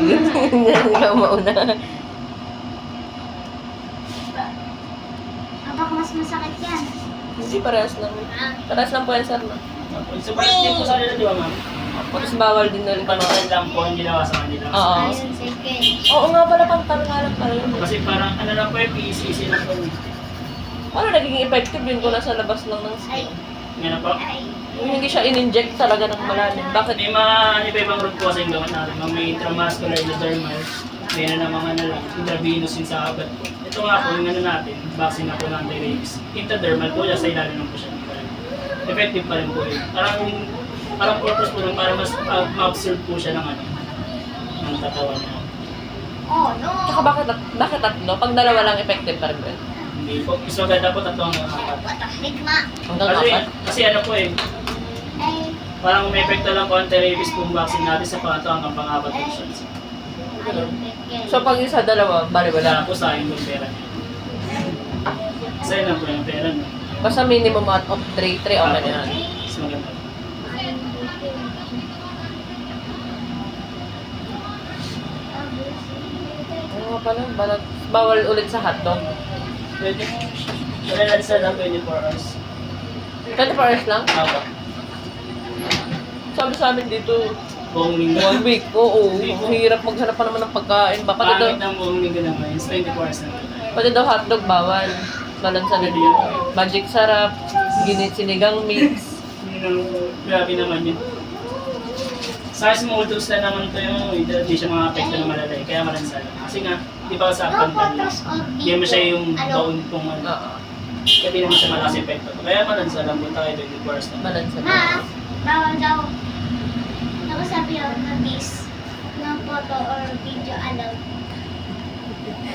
Ikaw mauna. Baka mas masakit yan. Hindi, parehas lang. Parehas lang po yan, sir. No? So, parang din po sa kanila, di ba, ma'am? Tapos bawal din na rin. Pantalan lang po, hindi nawa sa kanila. Oo. Ayun, sige. Oo nga pala, pantalon nga lang pala yun. Kasi parang, ano lang po, PCC lang po. Paano nagiging effective yun kung nasa labas lang ng Ay, skin? Ngayon po. ay. Yung hindi siya in-inject talaga ng malalim. Bakit? May mga, ano ba ibang root po kasi yung gamot natin. May intramuscular, endodermal. May ano namang ano lang, intravenous yun sa abat po. Ito nga po, yung ano natin, vaccine na po ng anti-rabies. Intradermal po, sa ilalim lang po siya. Effective pa rin po yun. Parang purpose po lang, para mas ma-observe po siya ng ano, ng katawan niya. Oh, no. Tsaka bakit tatlo? Pag dalawa lang effective pa rin ba yun? Hindi po, mas maganda po tatlong apat. Patahigma. Hanggang Kasi, apat? kasi ano po eh, Ay, parang may epekto lang po anti-rabies po yung vaccine natin sa pangatlo hanggang pang-apat po siya. ayun, Bekel. So pag isa dalawa, bali Wala wala. po sa akin yung pera niya. Sa'yo lang po yung pera niya. Basta minimum out of 3 okay na yan. Mas maganda. Ayun, Bekel. Ano nga pala, bawal ulit sa hotdog. Pwede mo. Wala lang sa lang 24 hours. 24 hours lang? Apa. Sabi sa amin dito, Buong linggo. 1 week. Oo, ang hirap maghanap pa naman ng pagkain. Pati daw, Pangit ng buong linggo naman. It's 24 hours na. pati daw hotdog bawal. Balansa na din. Magic sarap, sinigang mix. Grabe naman yun. Sa small dose na naman ito yung hindi siya mga apekto na malalay. Kaya malansala. Kasi nga, di ba sa pantan lang. Hindi mo siya yung baon kung ano. Oo, Kaya di naman siya malakas epekto. Kaya malansala po tayo 24 hours na. balansa na. Ma, bawal daw. Nakasabi ako na bis ng photo or video allowed.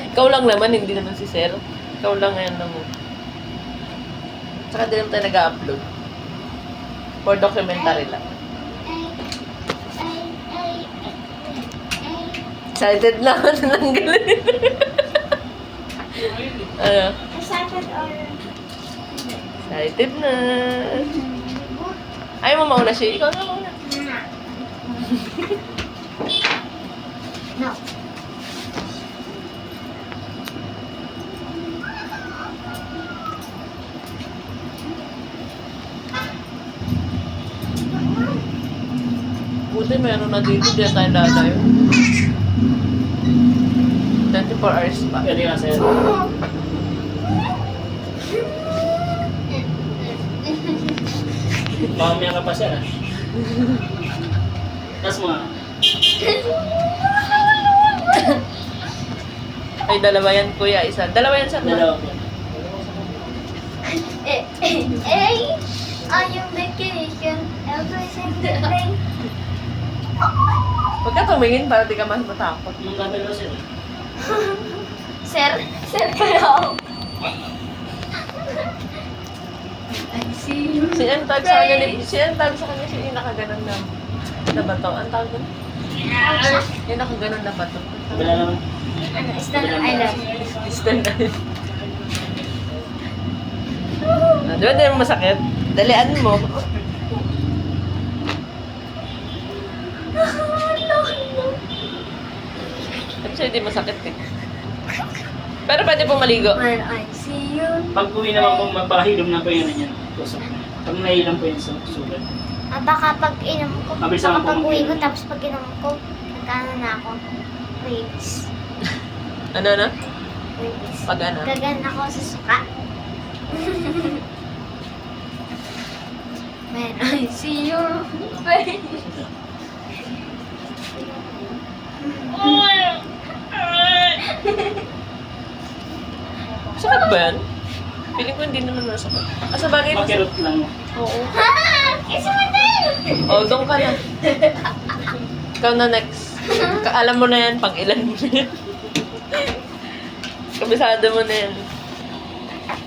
Ikaw lang naman, hindi naman si Sir. Ikaw lang ngayon naman. Tsaka di naman tayo nag-upload. For documentary lang. Ay. Excited na ako na ng galing. Ano? Excited or... Excited na. Ayaw mo mauna siya. Ikaw na mauna. No. Buti meron na dito. Diyan tayo dadayo. 24 hours pa. Pwede nga sa'yo. Mamaya ka pa siya. Tapos mga, Ay, dalawa yan, kuya. Isa. Dalawa yan sa dalawa po. On your vacation, every single day. Huwag ka tumingin para di ka mas matakot. Yung kabelo sila. Sir kayo. I see you. Si Ann tag sa kanya, siya yung nakaganon na bato. Ang tawag doon? Yung nakaganon na bato. Kabila naman. Ano, Stan Island. Eastern Island. Di ba di mo masakit? Dalian mo. Actually, di masakit eh. Pero pwede po maligo. When I see you. Pag uwi naman po, magpahilom na po yun yan. Tusok na. Pag nahilam po yun sa sugat. Baka pag inom ko, Mabilis baka naman po pag uwi ko, mag-inom. tapos pag inom ko, nagkano na ako. Rabies. Ano na? Rabies. Pag ano? Gagan ako sa suka. When I see your face. Sakit ba yan? Feeling ko hindi naman masakit. Sa bagay mo. Makirot lang. Oo. Isa mo din! Oh, doon ka na. Ikaw na next. Alam mo na yan, pang ilan mo na yan. Kabisado mo na yan.